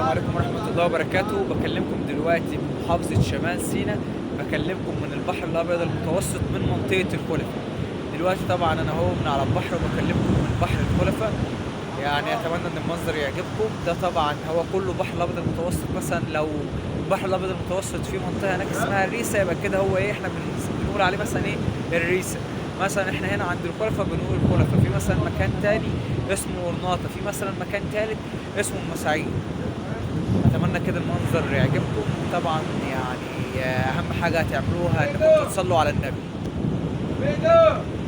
عليكم ورحمة الله وبركاته. بكلمكم دلوقتي من محافظة شمال سيناء، بكلمكم من البحر الأبيض المتوسط من منطقة الخلفاء. دلوقتي طبعا أنا هو من على البحر وبكلمكم من بحر الخلفاء. يعني أتمنى إن المنظر يعجبكم. ده طبعا هو كله بحر الأبيض المتوسط. مثلا لو البحر الأبيض المتوسط في منطقة هناك اسمها الريسة، يبقى كده هو إيه، إحنا بنقول عليه مثلا إيه، الريسة. مثلا إحنا هنا عند الخلفاء بنقول الخلفاء. في مثلا مكان تاني اسمه غرناطة، في مثلا مكان تالت اسمه المساعيد. اتمنى كده المنظر يعجبكم. طبعا يعني اهم حاجه هتعملوها انكم تصلوا على النبي.